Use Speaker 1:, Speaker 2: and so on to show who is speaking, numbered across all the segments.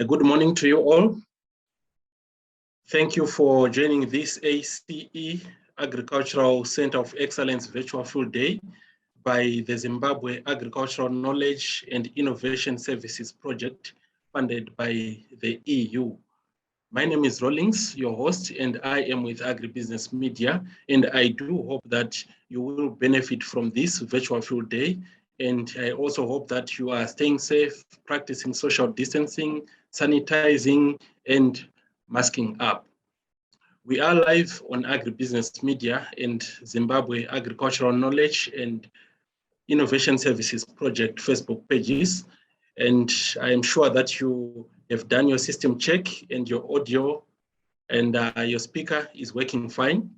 Speaker 1: Good morning to you all. Thank you for joining this ACE Agricultural Center of Excellence Virtual Field Day by the Zimbabwe Agricultural Knowledge and Innovation Services Project funded by the EU. My name is Rawlings, your host, and I am with Agribusiness Media, and I do hope that you will benefit from this virtual field day. And I also hope that you are staying safe, practicing social distancing, sanitizing, and masking up. We are live on Agribusiness Media and Zimbabwe Agricultural Knowledge and Innovation Services Project Facebook pages. And I am sure that you have done your system check and your audio and your speaker is working fine.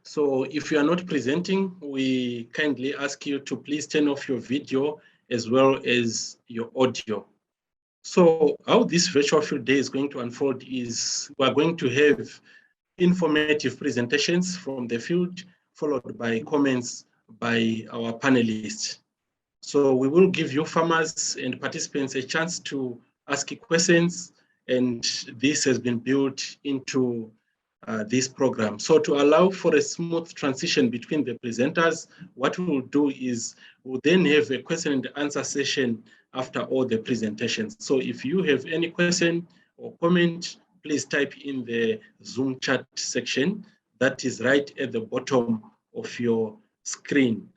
Speaker 1: So if you are not presenting, we kindly ask you to please turn off your video as well as your audio. So how this virtual field day is going to unfold is we're going to have informative presentations from the field, followed by comments by our panelists. So we will give you farmers and participants a chance to ask questions, and this has been built into this program. So to allow for a smooth transition between the presenters, what we'll do is we'll then have a question and answer session after all the presentations. So if you have any question or comment, please type in the Zoom chat section that is right at the bottom of your screen.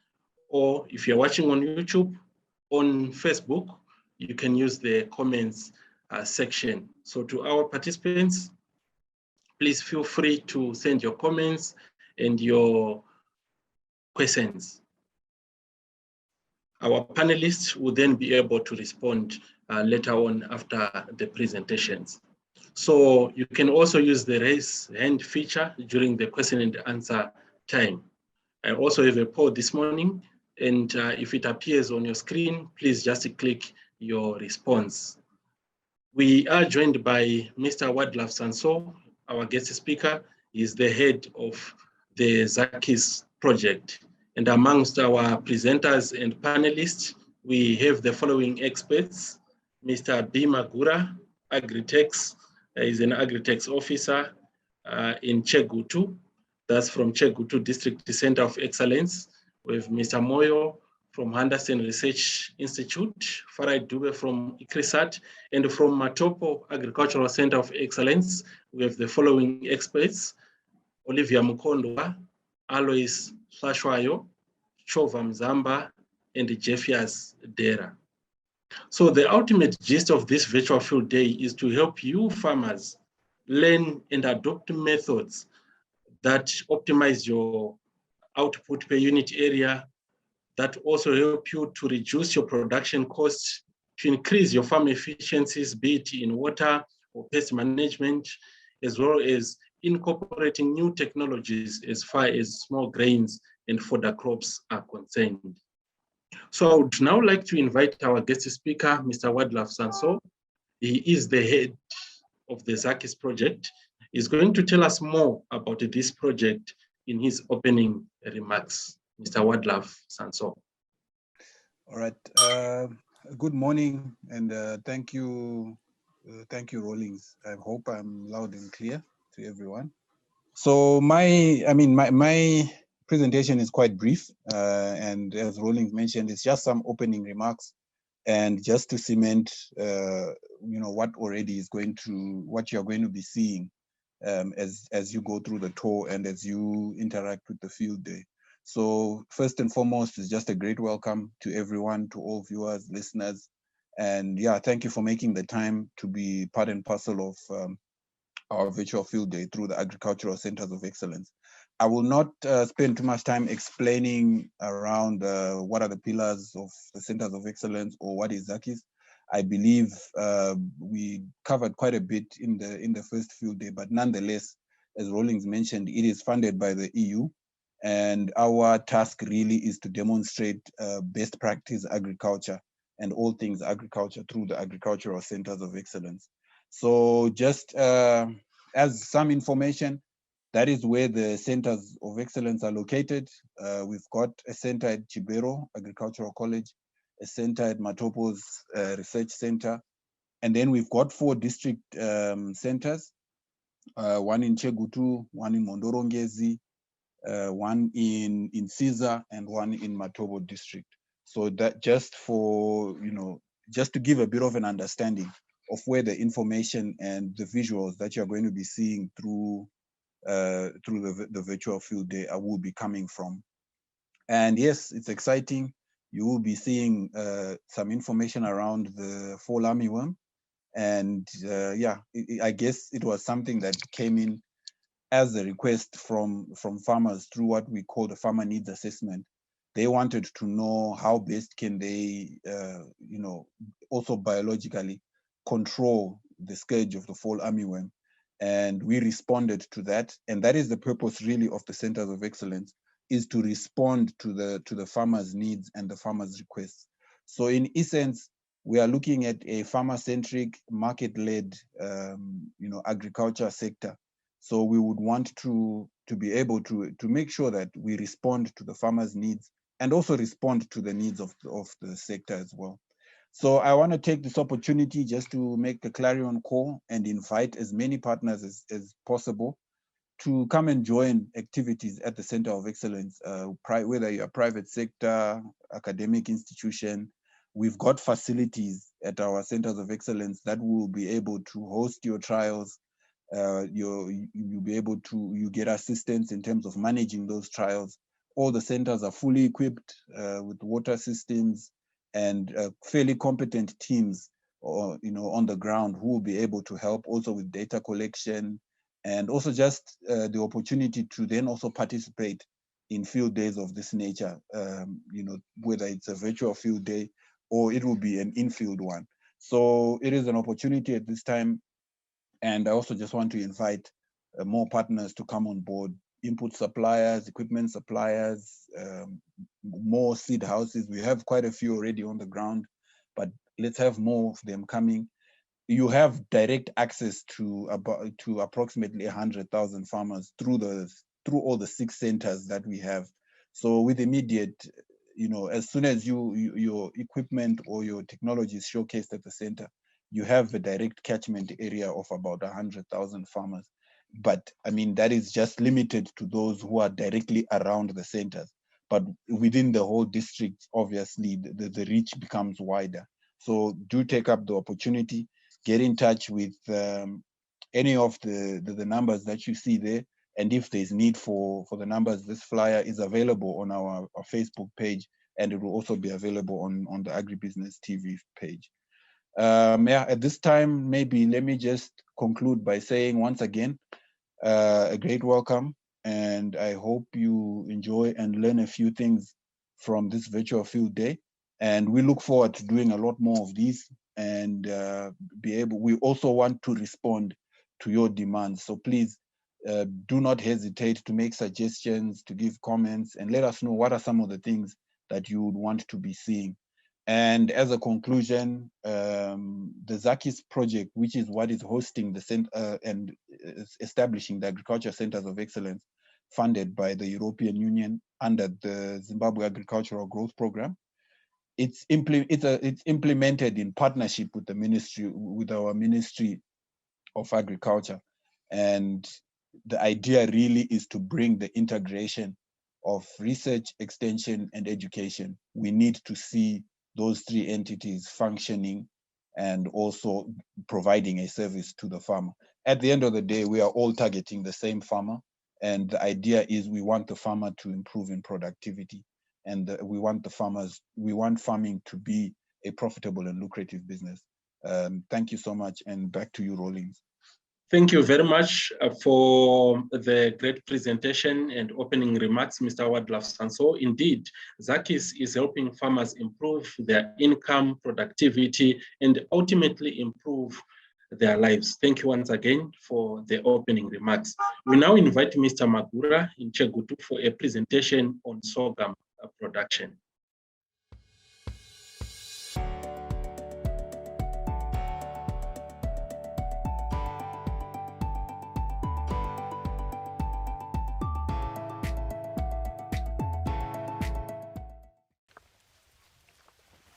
Speaker 1: Or if you're watching on YouTube, on Facebook, you can use the comments section. So to our participants, please feel free to send your comments and your questions. Our panelists will then be able to respond later on after the presentations. So you can also use the raise hand feature during the question and answer time. I also have a poll this morning, and if it appears on your screen, please just click your response. We are joined by Mr. Wadlaf Sanso, our guest speaker. Is the head of the ZAKIS project. And amongst our presenters and panelists, we have the following experts. Mr. B. Magura, Agritex, is an Agritex officer in Chegutu. That's from Chegutu District Center of Excellence. We have Mr. Moyo from Henderson Research Institute, Farai Dube from ICRISAT, and from Matopo Agricultural Center of Excellence, we have the following experts: Olivia Mukondwa, Alois Flashwayo, Chova Mzamba, and Jeffias Dera. So the ultimate gist of this virtual field day is to help you farmers learn and adopt methods that optimize your output per unit area, that also help you to reduce your production costs, to increase your farm efficiencies, be it in water or pest management, as well as incorporating new technologies as far as small grains and fodder crops are concerned. So I would now like to invite our guest speaker, Mr. Wadlaf Sanso. He is the head of the ZAKIS project. He's going to tell us more about this project in his opening remarks. Mr. Wadlaf Sanso.
Speaker 2: All right. Good morning, and thank you, Rawlings. I hope I'm loud and clear to everyone. So my presentation is quite brief, and as Rawlings mentioned, it's just some opening remarks, and just to cement, what already is what you're going to be seeing as you go through the tour and as you interact with the field day. So first and foremost, it's just a great welcome to everyone, to all viewers, listeners. And yeah, thank you for making the time to be part and parcel of our virtual field day through the Agricultural Centers of Excellence. I will not spend too much time explaining around what are the pillars of the Centers of Excellence or what is ZAKIS. I believe we covered quite a bit in the first field day, but nonetheless, as Rawlings mentioned, it is funded by the EU. And our task really is to demonstrate best practice agriculture and all things agriculture through the Agricultural Centers of Excellence. So just as some information, that is where the Centers of Excellence are located. We've got a center at Chibero Agricultural College, a center at Matopo's Research Center, And then we've got 4 district centers, one in Chegutu, one in Mondorongezi, one in Siza, and one in Matobo district. So that just for, just to give a bit of an understanding of where the information and the visuals that you're going to be seeing through the virtual field day will be coming from. And yes, it's exciting. You will be seeing some information around the fall armyworm. And yeah, I guess it was something that came in as a request from farmers through what we call the farmer needs assessment. They wanted to know how best can they, also biologically control the scourge of the fall armyworm. And we responded to that. And that is the purpose really of the Centers of Excellence, is to respond to the farmers' needs and the farmers' requests. So in essence, we are looking at a farmer-centric, market-led, agriculture sector. So we would want to be able to make sure that we respond to the farmers' needs and also respond to the needs of the sector as well. So I want to take this opportunity just to make a clarion call and invite as many partners as possible to come and join activities at the Center of Excellence, whether you're a private sector, academic institution. We've got facilities at our Centers of Excellence that will be able to host your trials. You'll be able to, you get assistance in terms of managing those trials. All the centers are fully equipped with water systems and fairly competent teams on the ground who will be able to help also with data collection, and also just the opportunity to then also participate in field days of this nature, whether it's a virtual field day or it will be an in-field one. So it is an opportunity at this time. And I also just want to invite more partners to come on board, input suppliers, equipment suppliers, more seed houses. We have quite a few already on the ground, but let's have more of them coming. You have direct access to approximately 100,000 farmers through all the 6 centers that we have. So with immediate, as soon as your equipment or your technology is showcased at the center, you have a direct catchment area of about 100,000 farmers. But I mean, that is just limited to those who are directly around the centers. But within the whole district, obviously, the reach becomes wider. So do take up the opportunity, get in touch with any of the numbers that you see there. And if there's need for the numbers, this flyer is available on our Facebook page, and it will also be available on the Agribusiness TV page. Yeah, at this time, maybe let me just conclude by saying once again, a great welcome, and I hope you enjoy and learn a few things from this virtual field day. And we look forward to doing a lot more of these and we also want to respond to your demands. So please do not hesitate to make suggestions, to give comments, and let us know what are some of the things that you would want to be seeing. And as a conclusion, the ZAKIS project, which is what is hosting the center and establishing the Agriculture Centers of Excellence, funded by the European Union under the Zimbabwe Agricultural Growth Program, it's implemented in partnership with the ministry, with our Ministry of Agriculture. And the idea really is to bring the integration of research, extension, and education. We need to see those 3 entities functioning and also providing a service to the farmer. At the end of the day, we are all targeting the same farmer. And the idea is we want the farmer to improve in productivity. And we want farming to be a profitable and lucrative business. Thank you so much. And back to you, Rollins.
Speaker 1: Thank you very much for the great presentation and opening remarks, Mr. Wadlaf-Sanso. Indeed, ZAKIS is helping farmers improve their income, productivity, and ultimately improve their lives. Thank you once again for the opening remarks. We now invite Mr. Magura in Chegutu for a presentation on sorghum production.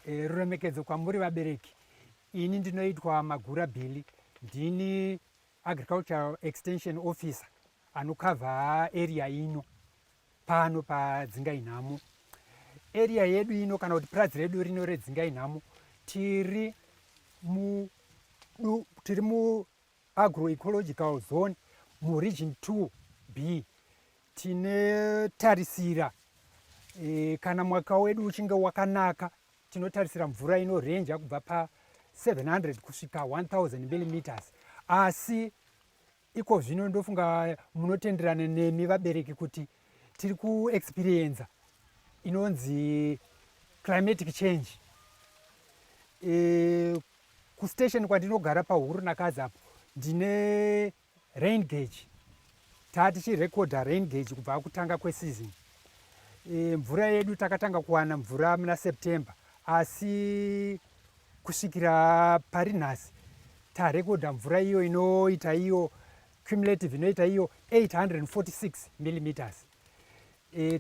Speaker 3: Ruremekedzo kwamuri vabereki. ini ndinoitwa Magura Billy, ndini agricultural extension officer anokavha area ino pano paDzingainhamo. Area yedu ino kana kuti purazi redu rino reDzingainhamo tiri mu agroecological zone mu region 2B. Tinotarisira kana mwaka wedu uchinge wakanaka, tinotarisira mvura inorenja kubva pa 700 kusvika 1000 mm. Asi iko zvino ndofunga munotenderana nemi vabereki kuti tiri kuexperience inonzi climatic change. Kustation kwandinogara paHuru Nakazi apo ndine rain gauge, tichirekodha rain gauge kubva kutanga kweseason. Mvura yedu takatanga kuwana mvura muna September, asi kusvikira pari nhasi tarekodha mvura iyo inoita iyo cumulative inoita iyo 846 mm.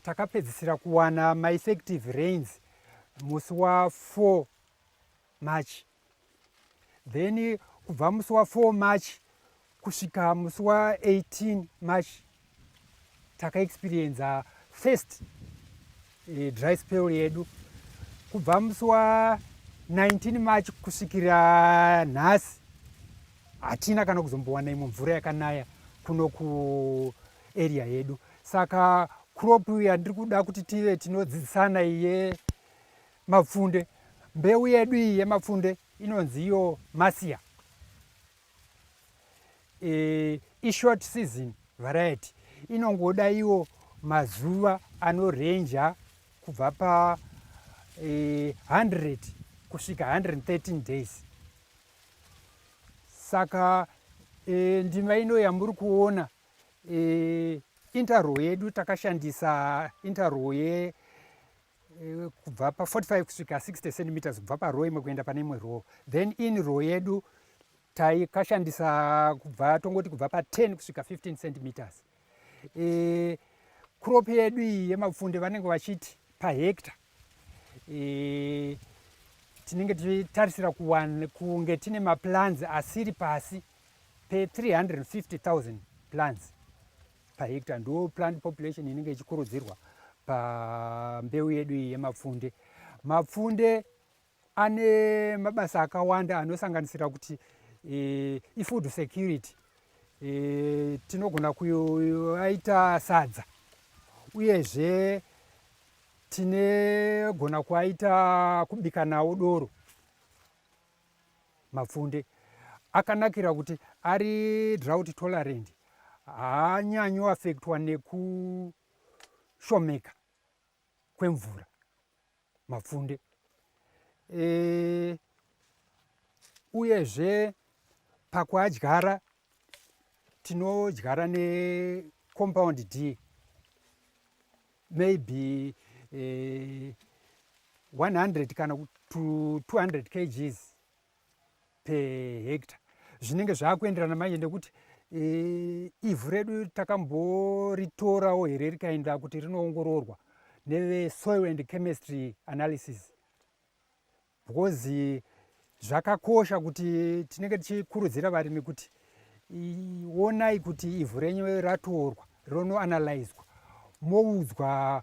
Speaker 3: Takapedzisira kuwana effective rains musi wa4 March. Then kubva musi wa4 March kusvika musi wa18 March takaexperience first dry spell yedu. Kubva musi wa19 March kusvikira nhasi hatina kana kuzombowana imwe mvura yakanaya kuno kuarea yedu. Saka crop yandiri kuda kuti tive tinodzidzisana iye mapfunde, mbeu yedu iyi yemapfunde inonzi iyo Masia. Short season variety, inongoda iwo mazuva anorenja kubva pa 100 kusvika 113 days. Saka ndima ino yamuri kuona interrow yedu takashandisa interrow ye kubva pa 45 kusvika 60 cm kubva parow imwe kuenda pane imwe row. Then in row yedu taikashandisa tongoti kubva pa 10 kusvika 15 cm. Crop yedu iyi yemapfunde vanenge vachiti pahecta tinenge tichitarisira kunge tine maplants asiri pasi pe 350,000 plants pahecta. Ndo plant population inenge ichikurudzirwa pambeu yedu iyi yemapfunde. Mapfunde ane mabasa akawanda anosanganisira kuti ifood security, tinogona kuaita sadza, uyezve tinogona kuaita kubika nawo doro. Mapfunde akanakira kuti ari drought tolerant, haanyanyi affectwa nekushomeka kwemvura mapfunde. Uyezve pakuadyara tinodyara necompound D, maybe 100 kana to 200 kgs per hectare. Zvinenge zvaakuenderana manje nekuti ivhu redu takamboritorao here rikaenda kuti rinoongororwa neve-soil and chemistry analysis, because zvakakosha kuti tinenge tichikurudzira varimi kuti onai kuti ivhu renyu ratorwa ronoanalyzwa, moudzwa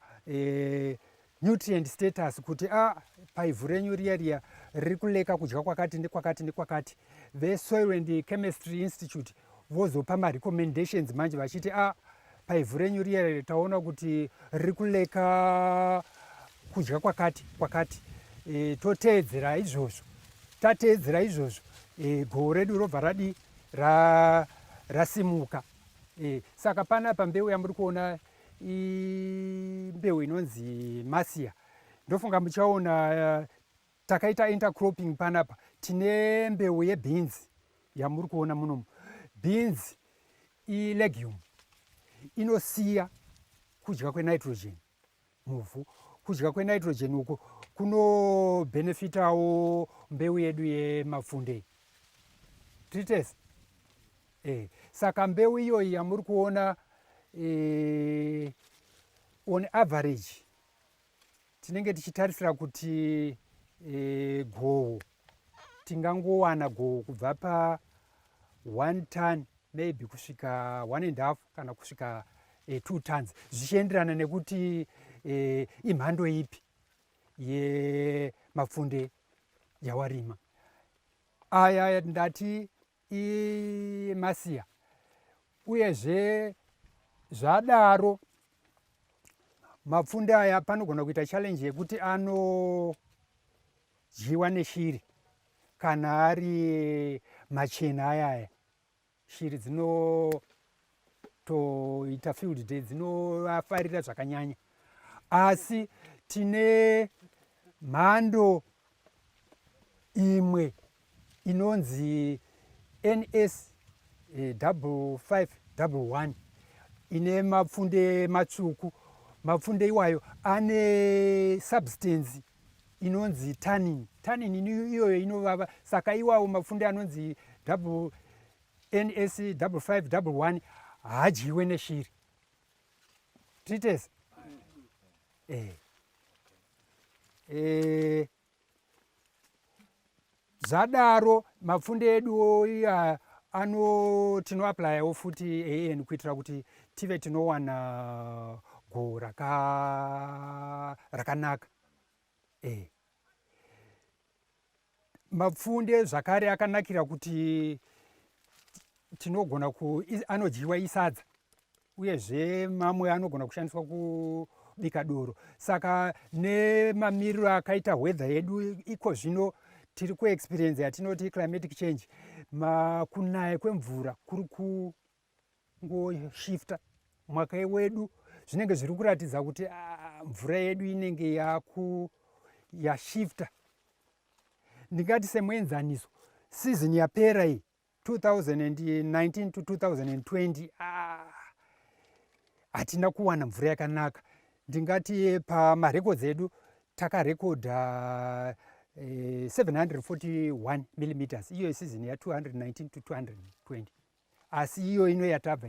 Speaker 3: nutrient status kuti paivhu renyu riya riri kuleka kudya kwakati nekwakati nekwakati. Ve-Soil and Chemistry Institute vozopa marecommendations manje vachiti paivhu renyu riya taona kuti riri kuleka kudya kwakati kwakati. Toteedzera izvozvo, tateedzera izvozvo gohwo redu robva rasimuka. Saka panapa mbeu yamuri kuona mbeu inonzi Masia. Ndofunga muchaona takaita intercropping panapa. Tine mbeu yebeans yamuri kuona munomu. Beans ilegume, inosiya kudya kwenitrogen muvhu. Kudya kwenitrogen uko kunobenefitawo mbeu yedu yemapfunde. Tritese. Saka mbeu iyoyi yamuri kuona on average tinenge tichitarisira kuti gohwo tingangowana kubva pa 1 ton maybe kusvika 1.5 kana kusvika 2 tons zvichienderana nekuti imhando ipi yemapfunde yawarima. Aya ndati imasiya, uyezve zvadaro mapfunde aya panogona kuita challenge yekuti anodyiwa neshiri kana ari machena ayaya. Shiri dzinotoita field day, dzinoafarira zvakanyanya. Asi tine mhando imwe inonzi NS 5511 ine mapfunde matsvuku. Mapfunde iwayo ane substance inonzi tannin. Tannin iyoyo inovava, saka iwawo mapfunde anonzi NS 5511 haadyiwe neshiri. Tritesa? Zvadaro mapfunde edu tinoaplayawo futi AN kuitira kuti tive tinowana go rakanaka. Mapfunde zvakare akanakira kuti tinogona anodyiwa isadza, uyezve mamwe anogona kushandiswa kubika doro. Saka nemamiriro akaita weather yedu iko zvino tiri kuexperience yatinoti climatic change, kunaya kwemvura kuri kungoshifta mwaka wedu, zvinenge zviri kuratidza kuti mvura yedu inenge yashifta. Ndingati semuenzaniso, season yapera iyi 2019 to 2020 hatina kuwana mvura yakanaka. Ndingati pamarekodzi edu takarekodha 741 millimeters, iyo season ya 219 to 220. Asi iyo ino yatabva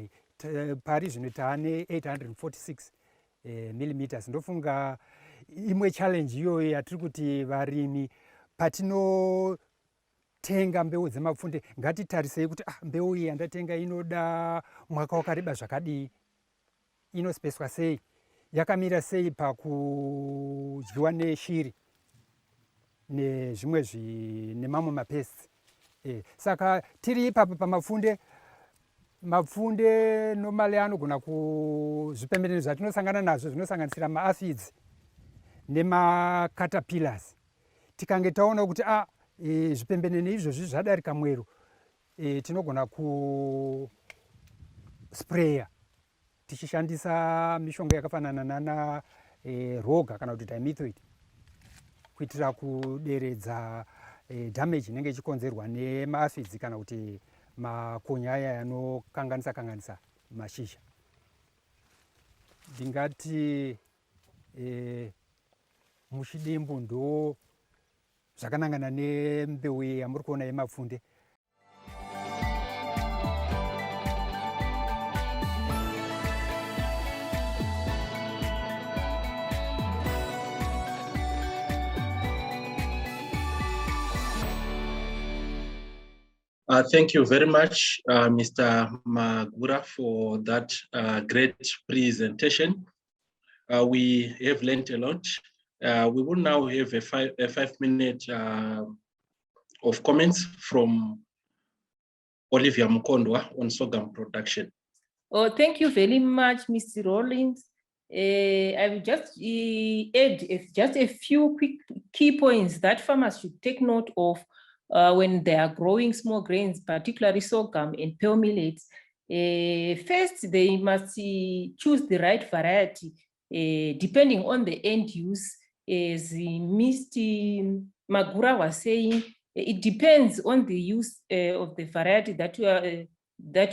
Speaker 3: pari zvino taane 846 millimeters. Ndofunga imwe challenge iyoyo yatiri kuti varimi patinotenga mbeu dzemapfunde ngatitarisei kuti mbeu iyi yandatenga inoda mwaka wakareba zvakadii, inospeswa sei, yakamira sei pakudyiwa neshiri nezvimwe nemamwe mapests. Saka tiri ipapo pamapfunde, mapfunde normally anogona zvipembenene zvatinosangana nazvo zvinosanganisira maaphids nemacaterpillars. Tikange taona kuti zvipembenene izvozvi zvadarika mwero, tinogona kuspraya tichishandisa mishonga yakafanana nana roga kana kuti dimethoid kuitira kuderedza damage inenge ichikonzerwa nemaaphids kana kuti makonye aya yanokanganisa mashizha. Ndingati muchidimbu ndo zvakanangana nembeu yamuri kuona yemapfunde.
Speaker 1: Thank you very much, Mr. Magura, for that great presentation. We have learned a lot. We will now have a 5-minute of comments from Olivia Mukondwa on sorghum production.
Speaker 4: Oh, thank you very much, Mr. Rollins. I will just add just a few quick key points that farmers should take note of when they are growing small grains, particularly sorghum and pearl millets. First, they must choose the right variety, depending on the end use. As Mr. Magura was saying, it depends on the use of the variety that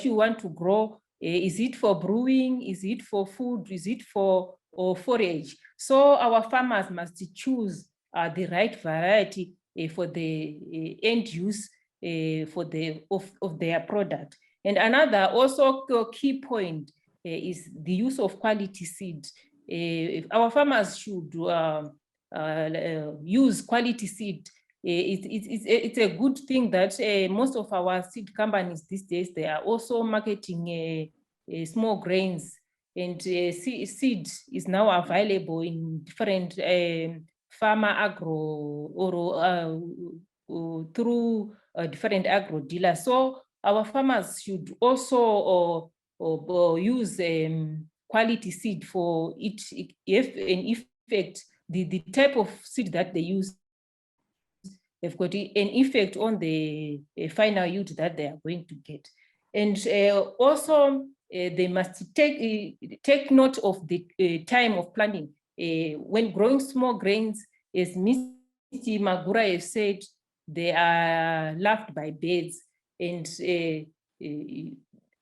Speaker 4: you want to grow. Is it for brewing? Is it for food? Is it for forage? So our farmers must choose the right variety for the end use of their product. And another also key point is the use of quality seed. Our farmers should use quality seed it's a good thing that most of our seed companies these days, they are also marketing small grains, and seed is now available in different farmer agro or through different agro dealers. So our farmers should also use quality seed for it. If in effect the type of seed that they use, they've got an effect on the final yield that they are going to get. And also they must take note of the time of planting. When growing small grains, as Mr. Magura has said, they are loved by birds, and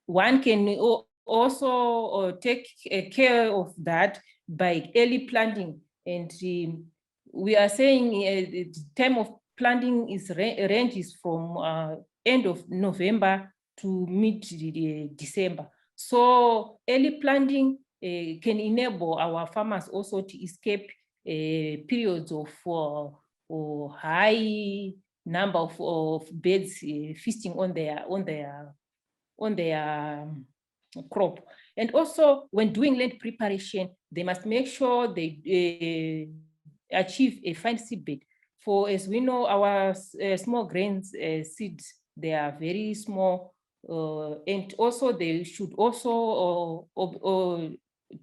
Speaker 4: one can also take care of that by early planting. And we are saying the time of planting is ranges from end of November to mid-December. So early planting can enable our farmers also to escape periods of high number of birds feasting on their crop. And also when doing land preparation, they must make sure they achieve a fine seed bed. For as we know, our small grains seeds, they are very small, and also they should also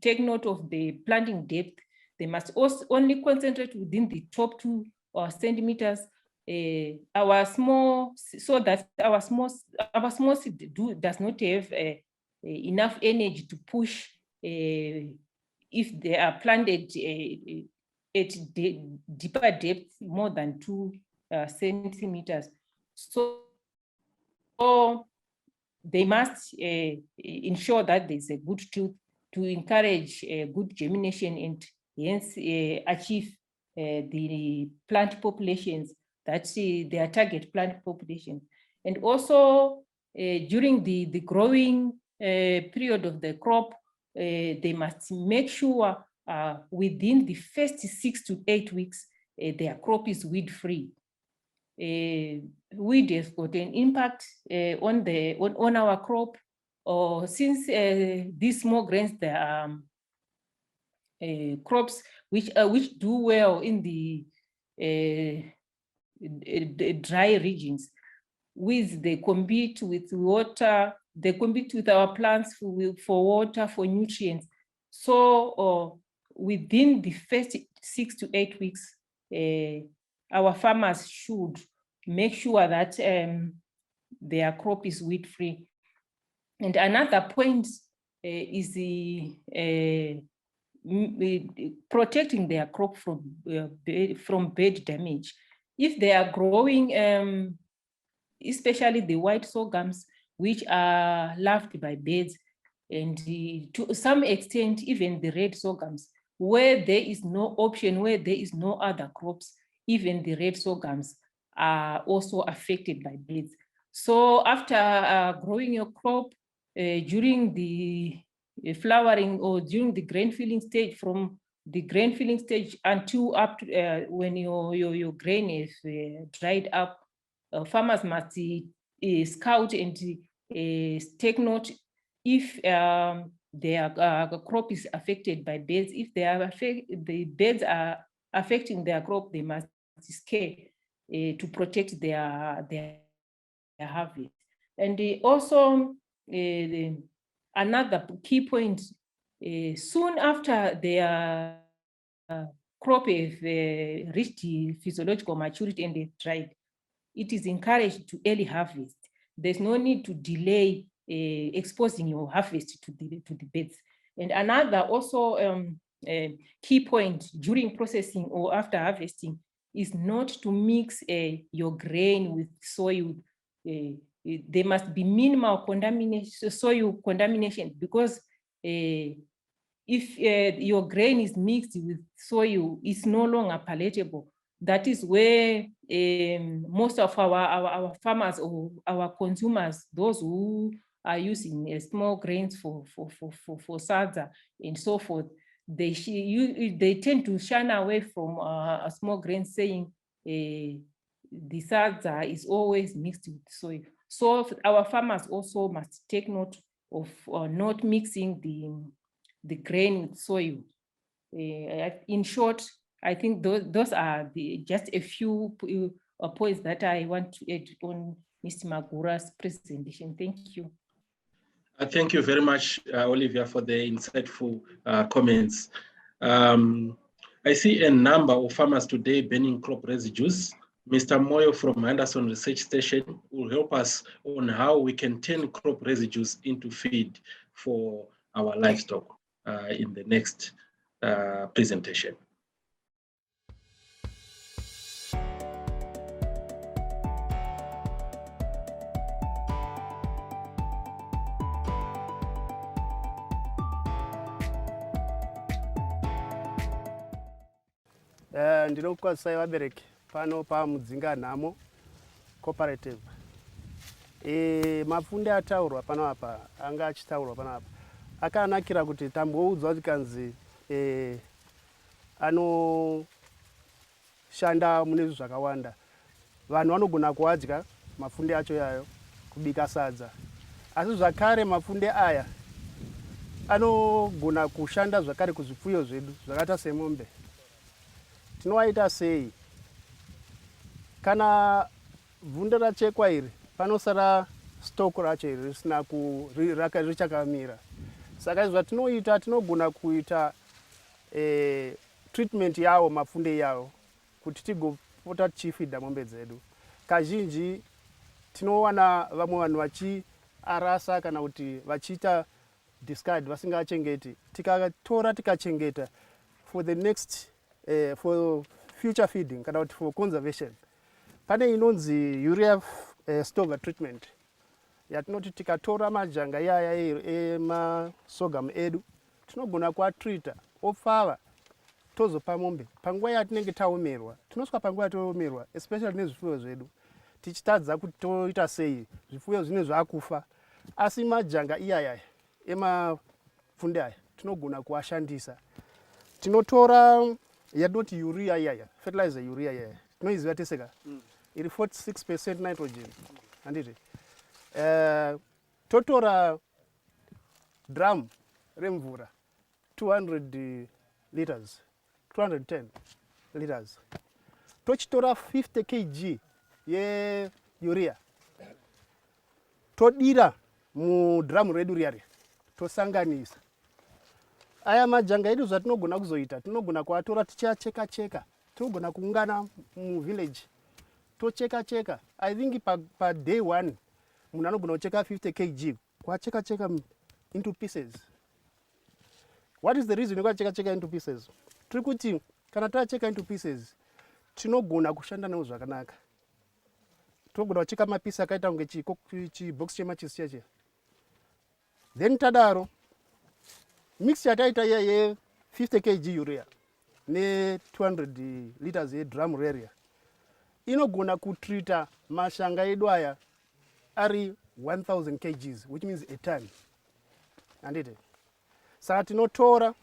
Speaker 4: take note of the planting depth. They must also only concentrate within the top 2 centimeters. Our small seed does not have enough energy to push if they are planted at deeper depth, more than 2 centimeters. So they must ensure that there's a good tilth to encourage good germination and hence achieve the plant populations, that's their target plant population. And also during the growing period of the crop, they must make sure within the first 6 to 8 weeks, their crop is weed free. Weed has got an impact on our crop, since these small grains, they are crops which do well in the dry regions. They compete with water, they compete with our plants for water, for nutrients. So within the first 6 to 8 weeks, our farmers should make sure that their crop is weed free. And another point is the protecting their crop from bird damage. If they are growing, especially the white sorghums, which are loved by birds, and to some extent, even the red sorghums, where there is no option, where there is no other crops, even the red sorghums are also affected by birds. So after growing your crop, during the flowering or during the grain filling stage, from the grain filling stage until up to when your grain is dried up, farmers must scout and take note if their crop is affected by birds. If the birds are affecting their crop, they must scare to protect their harvest. And also another key point, soon after their crop has reached physiological maturity and they've dried, it is encouraged to early harvest. There's no need to delay exposing your harvest to the birds. And another also key point during processing or after harvesting is not to mix your grain with soil. There must be minimal contamination, soil contamination, because if your grain is mixed with soil, it's no longer palatable. That is where most of our farmers or our consumers, those who are using small grains for salsa and so forth, they tend to shun away from a small grain, saying the sadza is always mixed with soil. So our farmers also must take note of not mixing the grain with soil. In short, I think those are just a few points that I want to add on Mr. Magura's presentation. Thank you.
Speaker 1: Thank you very much, Olivia, for the insightful comments. I see a number of farmers today burning crop residues. Mr. Moyo from Anderson Research Station will help us on how we can turn crop residues into feed for our livestock in the next presentation.
Speaker 5: Ndinokukwazisai vabereki pano paMudzinga Nhamo Cooperative. Mafunde ataurwa pano apa anga achitaurwa pano apa akanakira kuti tamboudzwa kuti kanzi anoshanda mune zvakawanda. Vanhu vanogona kuadya mafunde acho yayo kubika sadza, asi zvakare mafunde aya anogona kushanda zvakare kuzvipfuyo zvedu zvakaita semombe. Tinowaita sei? Kana vhunde rachekwa iri panosara stock racho iri risina richakamira. Saka izvo zvatinoita, tinogona kuita treatment yawo mafunde yawo kuti tigopota tichifidha mombe dzedu. Kazhinji tinowana vamwe vanhu vachiarasa kana kuti vachiita discard vasingachengeti. Tikatora tikachengeta for the next for future feeding kana kuti for conservation, pane inonzi urea stover treatment yatinoti tikatora majanga yaya emasorghum edu tinogona kuatreata opfava tozopa mombe panguva yatinenge taomerwa. Tinosvika panguva yataomerwa especially nezvipfuyo zvedu tichitadza kuti toita sei, zvipfuyo zvine zvaakufa, asi majanga iyaya emafunde aya tinogona kuashandisa. Tinotora yatinoti urea iyaya, fertilizer urea iyaya, tinoiziva teseka iri 46% nitrogen, handiti. Totora drum remvura 200 liters, 210 liters. Tochitora 50 kg ye urea, todira mudrum redu riyari, tosanganisa. Aya majanga edu zvatinogona kuzoita, tinogona kuatora tichiacheka-cheka, tinogona kuungana muvillage tocheka-cheka. I think pa day one munhu anogona kucheka 50 kg kuacheka-cheka into pieces. What is the reason yekuacheka-cheka into pieces? Tiri kuti kana taacheka into pieces tinogona kushanda nawo zvakanaka. Tinogona kucheka mapisi akaita kunge chibox chemachisi chache. Then tadaro mix yataita ye 50 kg urea ne 200 liters ye drum area inogona kutreata mashanga edu aya ari 1000 kgs, which means a ton. Handiti. Saka tinotora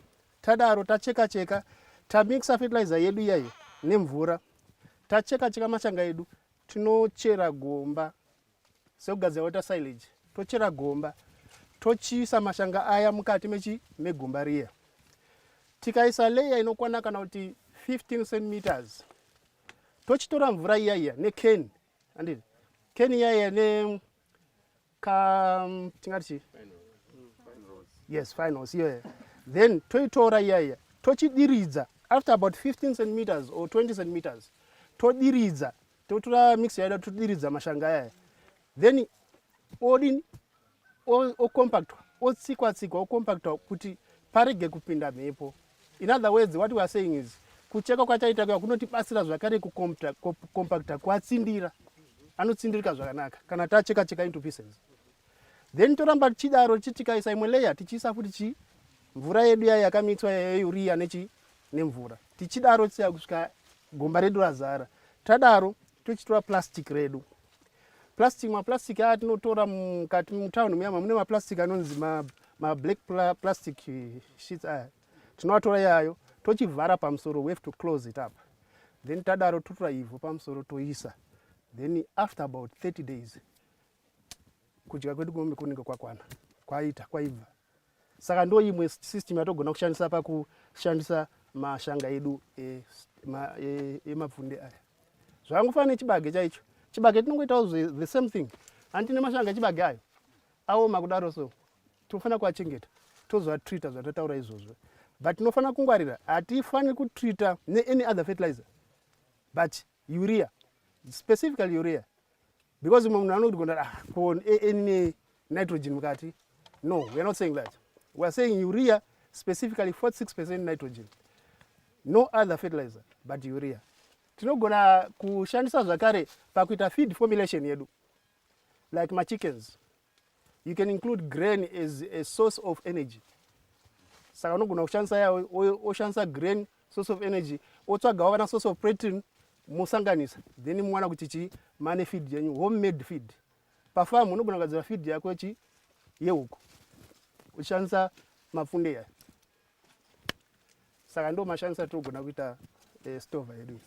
Speaker 5: tadaro tacheka-cheka, tamixa fertilizer yedu iyayi nemvura, tacheka-cheka mashanga edu, tinochera gomba sekugadzira water silage, tochera gomba tochiisa mashanga aya mukati megomba riya. Tikaisa layer inokwana kana kuti 15 centimeters. Tochitora mvura iyaya nekeni, handiti. Keni iyaya ne tingati yes, finals yeah. Then toitora iyaya tochidiridza after about 15 centimeters or 20 centimeters. Todiridza, totora mix yada todiridza mashanga aya. Then odini o compact, o tsikwa-tsikwa, o compact kuti parege kupinda mhepo. In other words, what we are saying is kucheka kwataita kwa kunotibatsira zvakare kucompacta kwatsindira. Anotsindirika zvakanaka kana tacheka-cheka into pieces. Then toramba tichidaro tikaisa imwe layer tichiisa futi mvura yedu yaya yakamixwa yeurea nemvura. Tichidaro tisiya kusvika gomba redu razara. Tadaro tochitora plastic redu. Maplastic aya tinotora mukati mutaundi muyama mune maplastic anonzi black plastic sheets aya. Tinoatora yayo tochivhara pamusoro, we have to close it up. Then tadaro totora ivhu pamusoro toisa. then after about 30 days kudya kwedu kunenge kwakwana kwaibva. Saka ndo imwe system yatogona kushandisa pakushandisa mashanga edu emapfunde aya. Zvangofana nechibage chaicho. Chibage tinongoitawo the same thing. Handine mashanga echibage ayo aoma kudaro so tofana kuachengeta tozoatreata zvatotaura izvozvo. But tinofana kungwarira hatifani kutreata ne-any other fertilizer but urea, specifically urea, because munhu anogona any nitrogen mukati. No, we are not saying that. We are saying urea, specifically 46% nitrogen. No other fertilizer but urea. Tinogona kushandisa zvakare pakuita feed formulation yedu, like my chickens. You can include grain as a source of energy. Saka unogona kushandisa yawo oshandisa grain source of energy, otsvagawo vana source of protein mosanganisa, then mwana kuti mane feed yenyu, homemade feed. Pafarm unogona kugadzira feed yako yehuku uchishandisa mapfunde aya. Saka ndo mashandisa togona kuita stova yedu.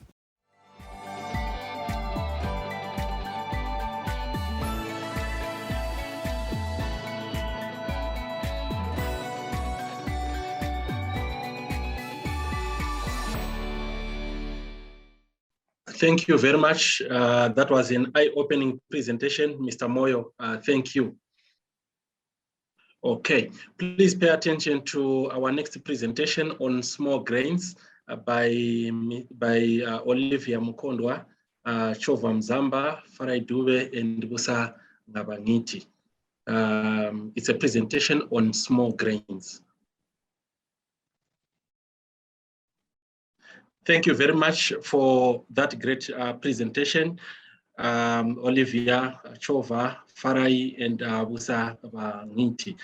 Speaker 1: Thank you very much. That was an eye-opening presentation, Mr. Moyo. Thank you. Okay, please pay attention to our next presentation on small grains by Olivia Mukondwa, Chova Mzamba, Farai Dube, and Busa Ngabangiti. It's a presentation on small grains. Thank you very much for that great presentation, Olivia, Chova, Farai, and Busa Ngiti.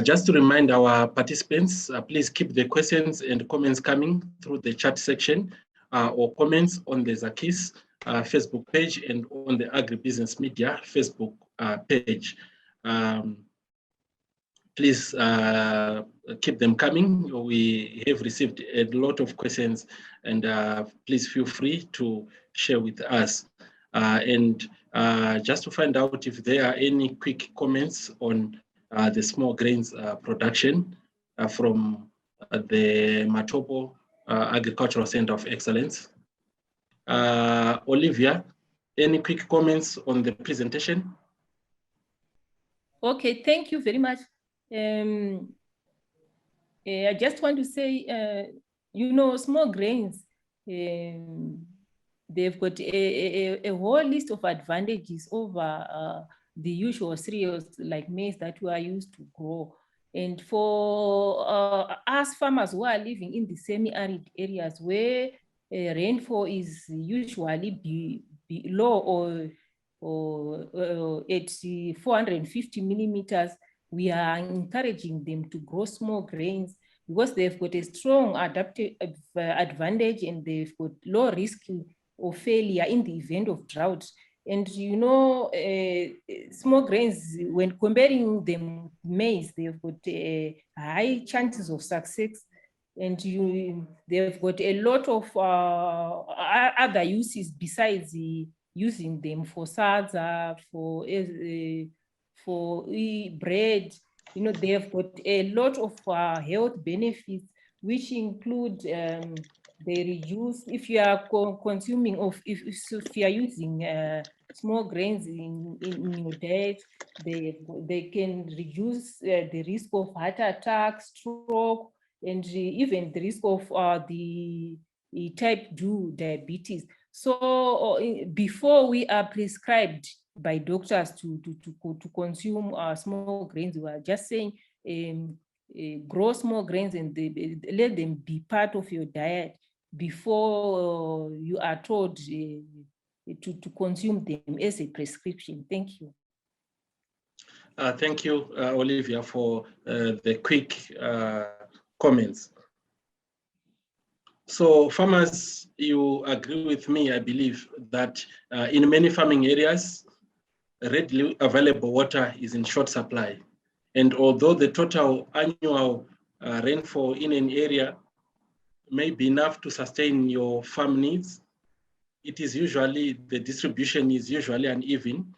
Speaker 1: Just to remind our participants, please keep the questions and comments coming through the chat section or comments on the ZAKIS Facebook page and on the Agribusiness Media Facebook page. Please keep them coming. We have received a lot of questions, and please feel free to share with us. Just to find out if there are any quick comments on the small grains production from the Matopo Agricultural Center of Excellence. Olivia, any quick comments on the presentation?
Speaker 4: Okay, thank you very much. I just want to say, you know, small grains, they've got a whole list of advantages over the usual cereals like maize that we are used to grow. And for us farmers who are living in the semi-arid areas where rainfall is usually below or at 450 millimeters, we are encouraging them to grow small grains because they've got a strong adaptive advantage and they've got low risk of failure in the event of drought. And you know, small grains, when comparing them maize, they've got high chances of success, and they've got a lot of other uses besides using them for salsa, for bread. You know, they have got a lot of health benefits, which include they reduce, if you are consuming if you are using small grains in your diet, they can reduce the risk of heart attack, stroke, and even the risk of the type 2 diabetes. So before we are prescribed by doctors to consume small grains, we are just saying grow small grains and let them be part of your diet before you are told to consume them as a prescription. Thank you.
Speaker 1: Thank you, Olivia, for the quick comments. So farmers, you agree with me, I believe, that in many farming areas, readily available water is in short supply. And although the total annual rainfall in an area may be enough to sustain your farm needs, it is usually, the distribution is usually uneven,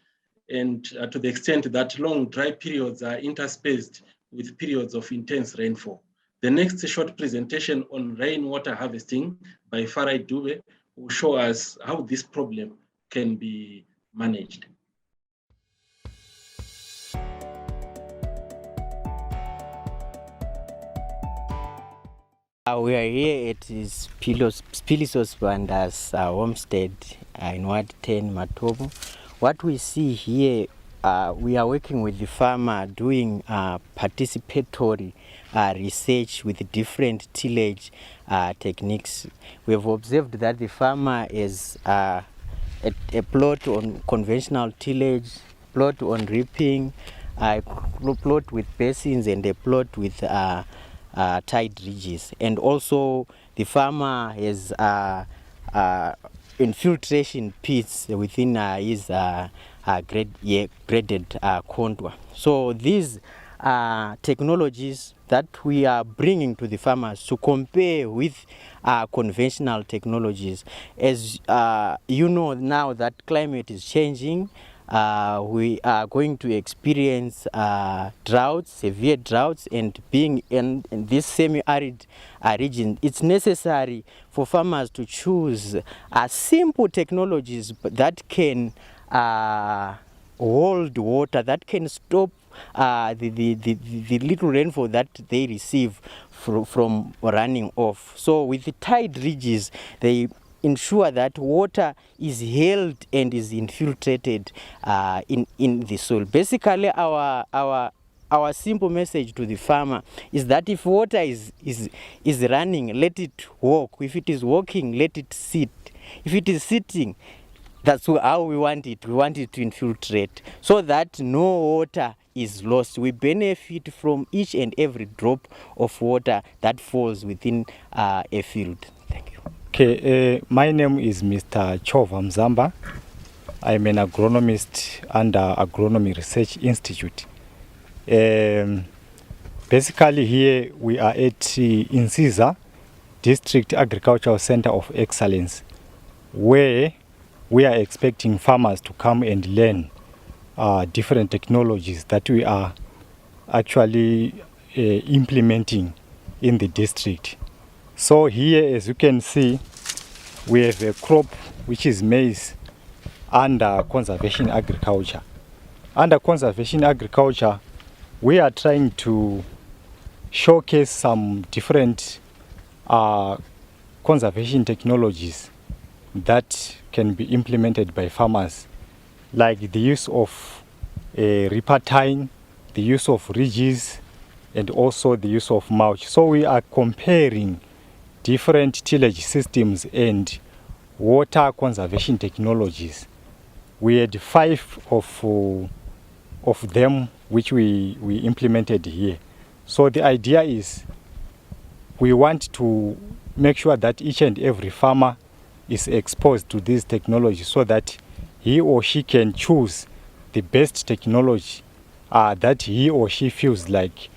Speaker 1: and to the extent that long dry periods are interspaced with periods of intense rainfall. The next short presentation on rainwater harvesting by Farai Dube will show us how this problem can be managed.
Speaker 6: We are here at Spilisos Banda's homestead in Ward 10, Matobo. What we see here, we are working with the farmer doing participatory research with different tillage techniques. We have observed that the farmer is a plot on conventional tillage, plot on reaping, a plot with basins, and a plot with tide ridges. And also the farmer has infiltration pits within his graded contour. So these technologies that we are bringing to the farmers to compare with conventional technologies. As you know now that climate is changing, we are going to experience droughts, severe droughts, and being in this semi-arid region, it's necessary for farmers to choose simple technologies that can hold water, that can stop the little rainfall that they receive from running off. So with the tide ridges, they ensure that water is held and is infiltrated in the soil. Basically, our simple message to the farmer is that if water is running, let it walk. If it is walking, let it sit. If it is sitting, that's how we want it. We want it to infiltrate so that no water is lost. We benefit from each and every drop of water that falls within a field. Thank you.
Speaker 7: Okay, my name is Mr. Chova Mzamba. I'm an agronomist under Agronomy Research Institute. Basically here we are at Insiza District Agricultural Center of Excellence, where we are expecting farmers to come and learn different technologies that we are actually implementing in the district. So here, as you can see, we have a crop which is maize under conservation agriculture. Under conservation agriculture, we are trying to showcase some different conservation technologies that can be implemented by farmers, like the use of reaper tying, the use of ridges, and also the use of mulch. So we are comparing different tillage systems and water conservation technologies. We had 5 of them which we implemented here. So the idea is we want to make sure that each and every farmer is exposed to this technology so that he or she can choose the best technology that he or she feels like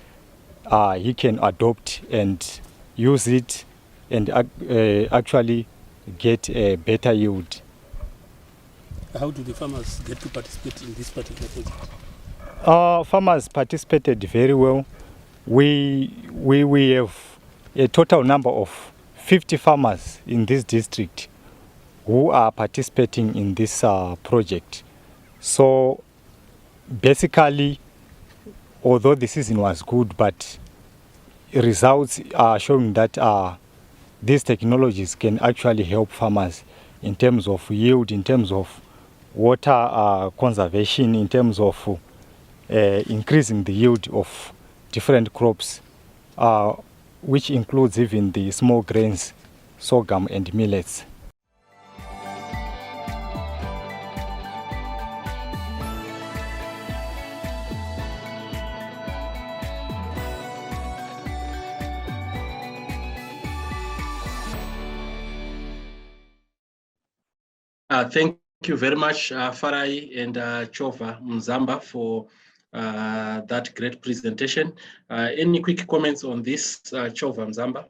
Speaker 7: he can adopt and use it and actually get a better yield.
Speaker 8: How do the farmers get to participate in this particular project?
Speaker 7: Farmers participated very well. We have a total number of 50 farmers in this district who are participating in this project. So basically, although the season was good, but results are showing that these technologies can actually help farmers in terms of yield, in terms of water conservation, in terms of increasing the yield of different crops, which includes even the small grains, sorghum and millets.
Speaker 1: Thank you very much, Farai and Chova Mzamba, for that great presentation. Any quick comments on this, Chova Mzamba?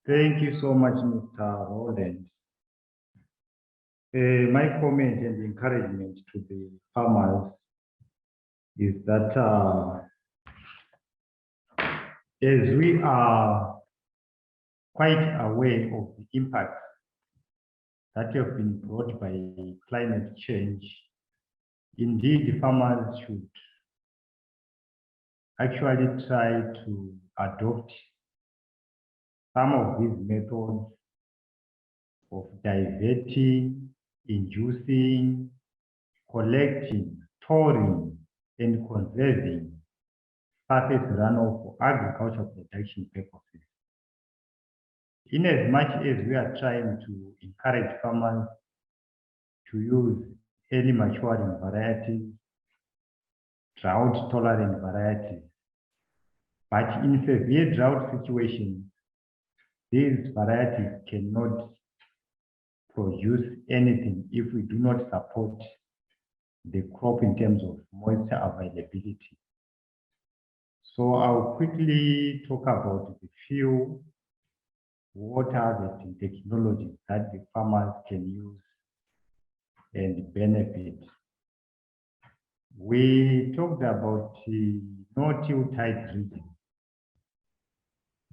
Speaker 7: Thank you so much, Mr. Roland.
Speaker 9: My comment and encouragement to the farmers is that as we are quite aware of the impact that have been brought by climate change, indeed farmers should actually try to adopt some of these methods of diverting, inducing, collecting, storing, and conserving surface runoff for agricultural production purposes. In as much as we are trying to encourage farmers to use early maturing varieties, drought-tolerant varieties, but in severe drought situations, these varieties cannot produce anything if we do not support the crop in terms of moisture availability. So I'll quickly talk about the few water harvesting technologies that the farmers can use and benefit. We talked about the no-till tight ridges,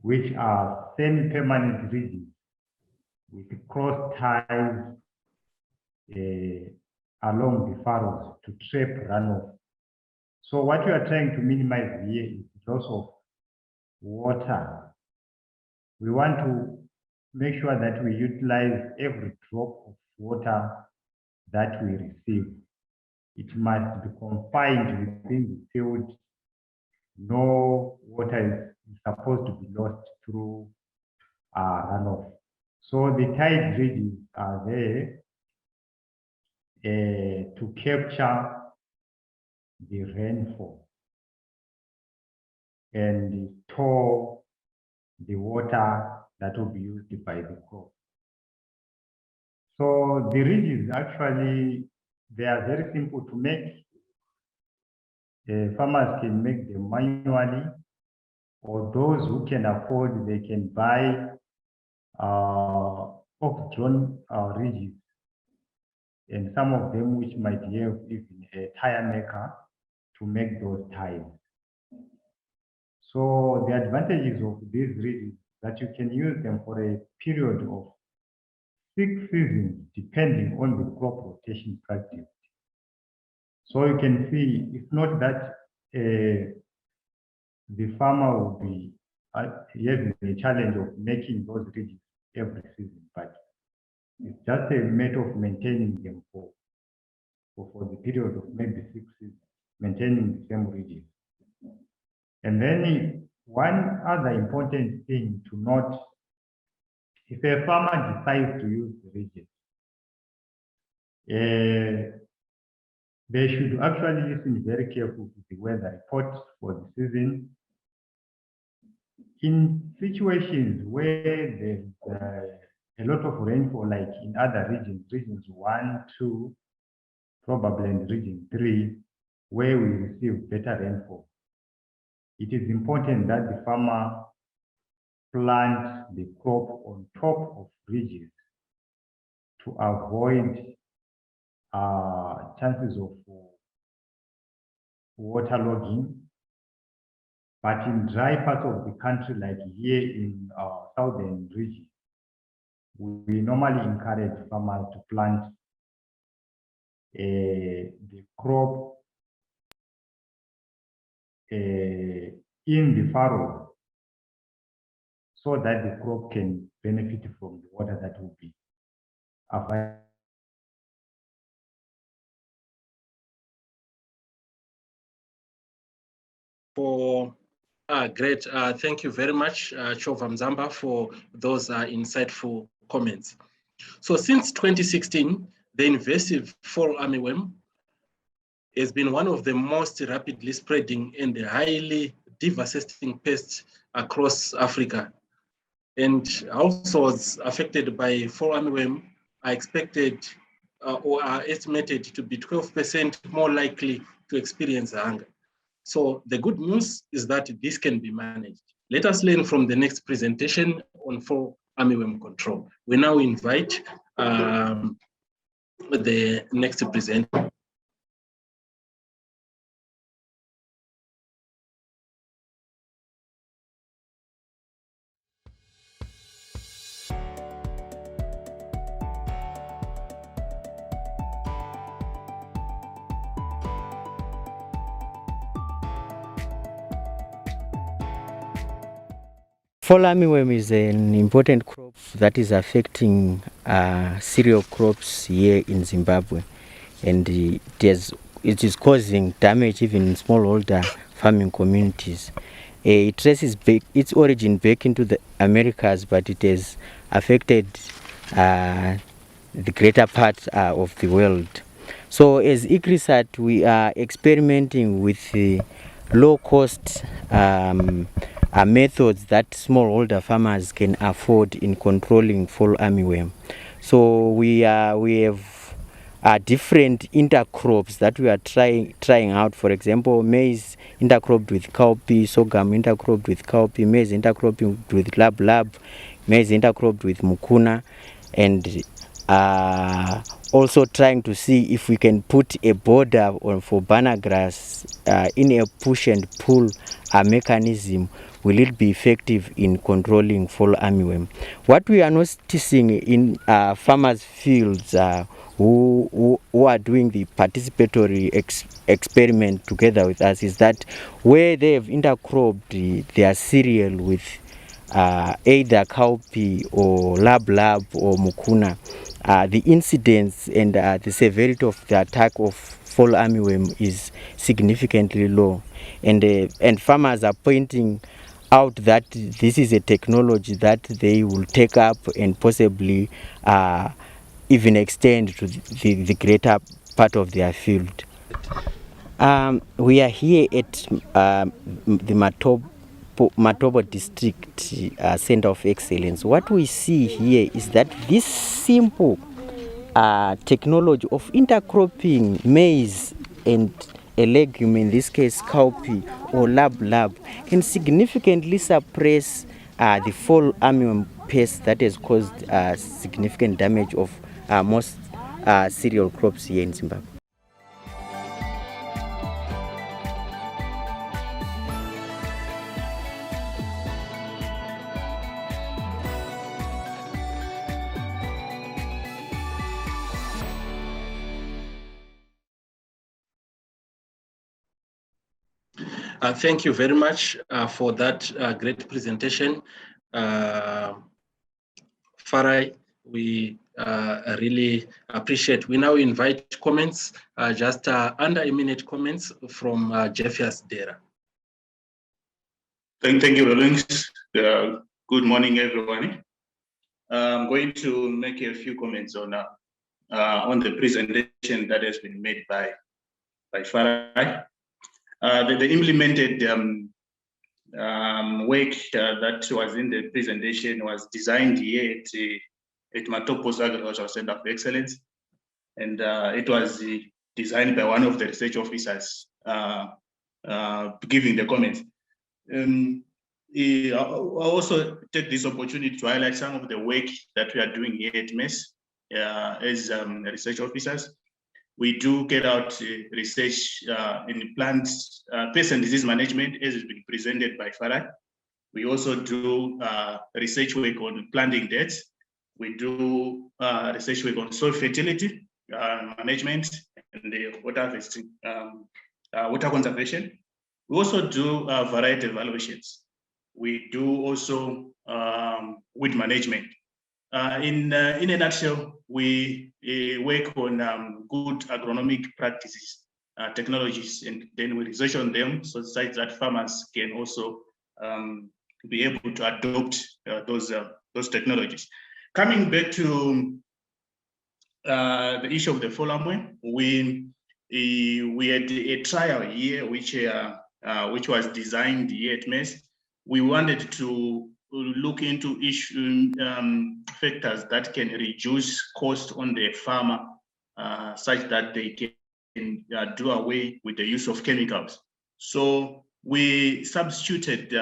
Speaker 9: which are semi-permanent ridges with cross ties along the furrows to trap runoff. So what we are trying to minimize here is loss of water. We want to make sure that we utilize every drop of water that we receive. It must be confined within the field. No water is supposed to be lost through runoff. So the tide ridges are there to capture the rainfall and store the water that will be used by the crop. So the ridges actually, they are very simple to make. Farmers can make them manually, or those who can afford, they can buy off-drawn ridges, and some of them which might have even a tire maker to make those tires. So the advantages of these ridges that you can use them for a period of 6 seasons, depending on the crop rotation practice. So you can see, it's not that the farmer will be having a challenge of making those ridges every season, but it's just a matter of maintaining them for the period of maybe 6 seasons, maintaining the same ridges. And then one other important thing to note, if a farmer decides to use the ridges, they should actually listen very carefully to the weather report for the season. In situations where there's a lot of rainfall, like in other regions, regions 1, 2, probably in region 3, where we receive better rainfall, it is important that the farmer plant the crop on top of ridges to avoid chances of waterlogging. But in dry parts of the country, like here in southern region, we normally encourage farmers to plant the crop in the furrow, so that the crop can benefit from the water that will be available.
Speaker 1: Great. Thank you very much, Chova Mzamba, for those insightful comments. So since 2016, the invasive fall armyworm has been one of the most rapidly spreading and highly devastating pests across Africa. And households affected by fall armyworm are expected or are estimated to be 12% more likely to experience hunger. So the good news is that this can be managed. Let us learn from the next presentation on fall armyworm control. We now invite the next presenter.
Speaker 6: Fall armyworm is an important crop that is affecting cereal crops here in Zimbabwe, and it is causing damage even in smallholder farming communities. It traces its origin back into the Americas, but it has affected the greater part of the world. So as ICRISAT, we are experimenting with the low-cost methods that smallholder farmers can afford in controlling fall armyworm. So we have different intercrops that we are trying out. For example, maize intercropped with cowpea, sorghum intercropped with cowpea, maize intercropped with lab, maize intercropped with mukuna, and also trying to see if we can put a border for banana grass in a push and pull mechanism. Will it be effective in controlling fall armyworm? What we are noticing in farmers' fields who are doing the participatory experiment together with us is that where they have intercropped their cereal with either cowpea or lab or mukuna, the incidence and the severity of the attack of fall armyworm is significantly low, and farmers are pointing out that this is a technology that they will take up and possibly even extend to the greater part of their field. We are here at the Matobo District Center of Excellence. What we see here is that this simple technology of intercropping maize and a legume, in this case cowpea or lab, can significantly suppress the fall armyworm pest that has caused significant damage of most cereal crops here in Zimbabwe.
Speaker 1: Thank you very much for that great presentation. Farai, we really appreciate. We now invite comments, just under a minute comments from Jeffias Dera.
Speaker 10: Thank you, Rollins. Good morning, everyone. I'm going to make a few comments on the presentation that has been made by Farai. The implemented work that was in the presentation was designed here at Matopo's Agricultural Center of Excellence, and it was designed by one of the research officers giving the comments. I also take this opportunity to highlight some of the work that we are doing here at MES as research officers. We do carry out research in plant pest and disease management, as has been presented by Farah. We also do research work on planting dates. We do research work on soil fertility management and the water conservation. We also do variety evaluations. We do also weed management. In a nutshell, we work on good agronomic practices, technologies, and then we research on them so that farmers can also be able to adopt those technologies. Coming back to the issue of the fall armyworm, we had a trial here which was designed here at MES. We wanted to look into factors that can reduce cost on the farmer such that they can do away with the use of chemicals. So we substituted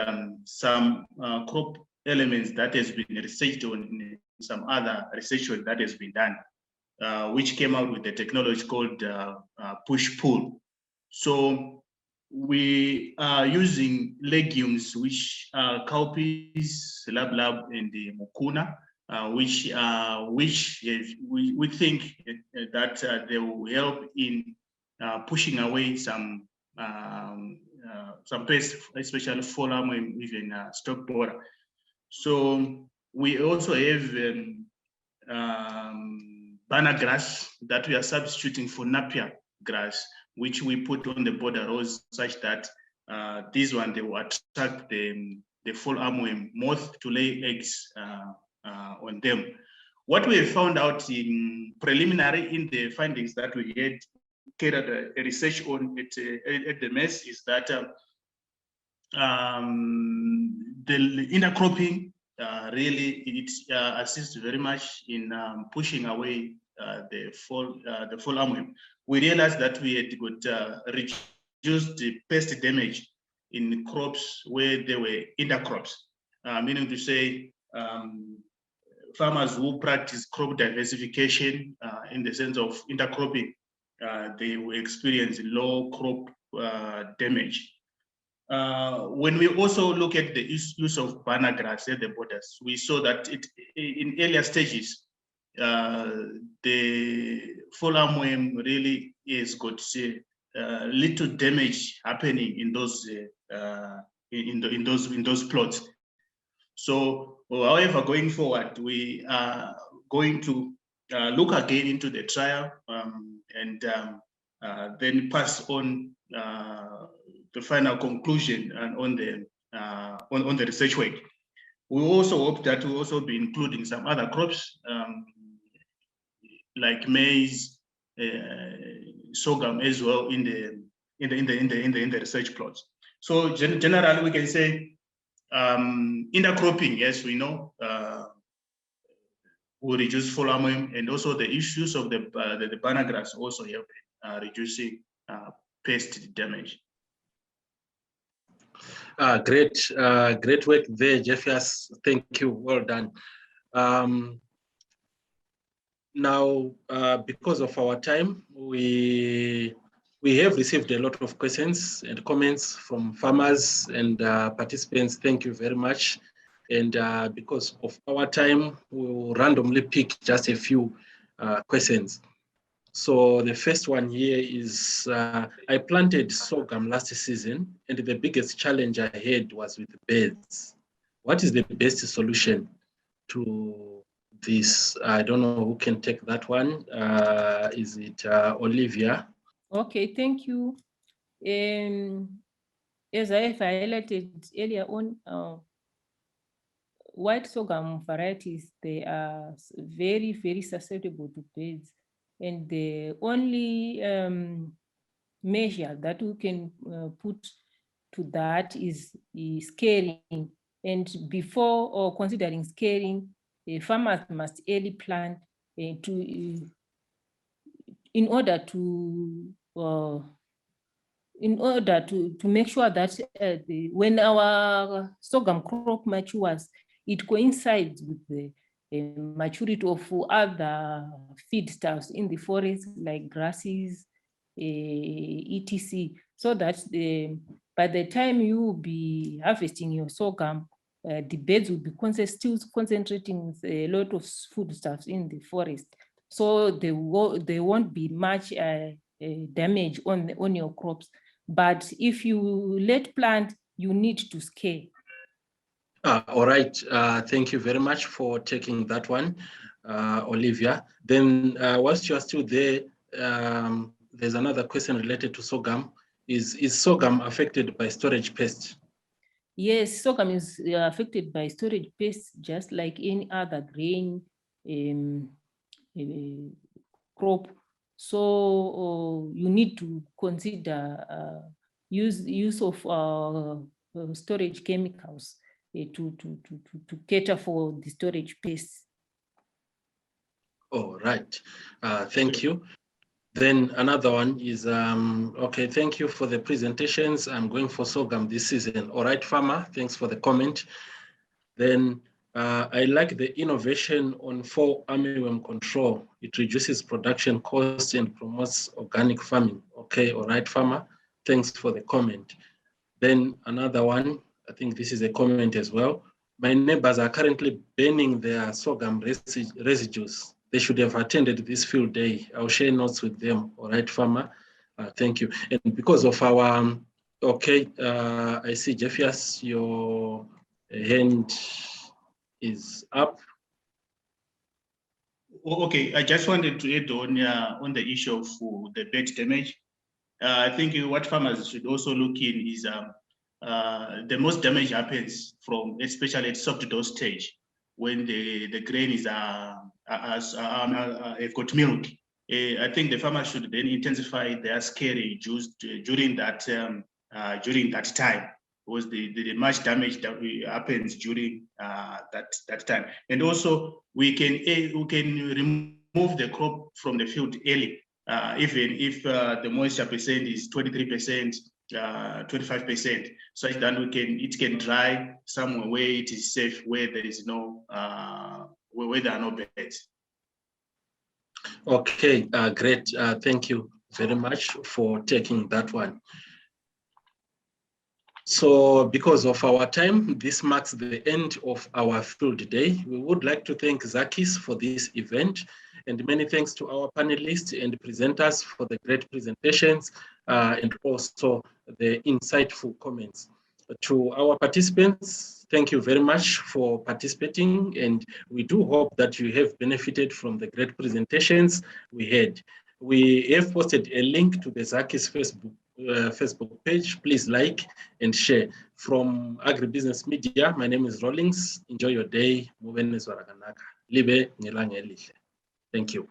Speaker 10: some crop elements that has been researched on in some other research that has been done. which came out with the technology called push-pull. So we are using legumes, which are cowpeas, lab, and the mukuna, which we think that they will help in pushing away some pests, especially fallow and even stalk borer. So we also have banana grass that we are substituting for napier grass, which we put on the border rows such that this one, they will attract the fall armyworm moth to lay eggs on them. What we have found out in preliminary in the findings that we had carried a research on at the mess is that the intercropping really it assists very much in pushing away the fall armyworm. We realized that we had got reduced the pest damage in crops where there were intercrops, meaning to say farmers who practice crop diversification in the sense of intercropping, they will experience low crop damage. When we also look at the use of banana grass at the borders, we saw that in earlier stages, the fall armyworm really has got little damage happening in those in those plots. So, however, going forward, we are going to look again into the trial and then pass on the final conclusion and on the research work. We also hope that we'll also be including some other crops like maize, sorghum as well in the research plots. So generally, we can say intercropping, yes, we know, will reduce fall armyworm, and also the issues of the banana grass also help reducing pest damage.
Speaker 1: Great work there, Jeffias. Thank you. Well done. Now, because of our time, we have received a lot of questions and comments from farmers and participants. Thank you very much. And because of our time, we will randomly pick just a few questions. So the first one here is, I planted sorghum last season, and the biggest challenge I had was with birds. What is the best solution to this? I don't know who can take that one. Is it Olivia?
Speaker 4: Okay, thank you. As I have highlighted earlier on, white sorghum varieties, they are very, very susceptible to birds. And the only measure that we can put to that is scaring. And before or considering scaring, farmers must early plant in order to make sure that when our sorghum crop matures, it coincides with the maturity of other feedstuffs in the forest, like grasses, etc. So that by the time you will be harvesting your sorghum, the birds will be still concentrating a lot of foodstuffs in the forest. So there won't be much damage on your crops. But if you let plant, you need to scare.
Speaker 1: All right. Thank you very much for taking that one, Olivia. Then whilst you are still there, there's another question related to sorghum. Is sorghum affected by storage pests?
Speaker 4: Yes, sorghum is affected by storage pests just like any other grain crop. So you need to consider use of storage chemicals to cater for the storage pests.
Speaker 1: All right, thank you. Then another one is, okay, thank you for the presentations. I'm going for sorghum this season. All right, farmer, thanks for the comment. Then I like the innovation on fall armyworm control. It reduces production costs and promotes organic farming. Okay, all right, farmer. Thanks for the comment. Then another one, I think this is a comment as well. My neighbors are currently burning their sorghum residues. They should have attended this field day. I'll share notes with them. All right, farmer. Thank you. And because of our, okay, I see, Jeffias, your hand is up.
Speaker 10: Okay, I just wanted to add on the issue of the bird damage. I think what farmers should also look in is the most damage happens from, especially at soft dough stage, when the grain is have got milk. I think the farmer should then intensify their scaring during that time, because the much damage that happens during that time. And also we can remove the crop from the field early, even if the moisture percent is 23%, 25%, such that it can dry somewhere where it is safe, where there is no where there are no birds.
Speaker 1: Okay, great. Thank you very much for taking that one. So because of our time, this marks the end of our field day. We would like to thank ZAKIS for this event, and many thanks to our panelists and presenters for the great presentations and also the insightful comments. To our participants, thank you very much for participating, and we do hope that you have benefited from the great presentations we had. We have posted a link to the ZAKIS Facebook page. Please like and share. From Agribusiness Media, my name is Rawlings. Enjoy your day. Thank you.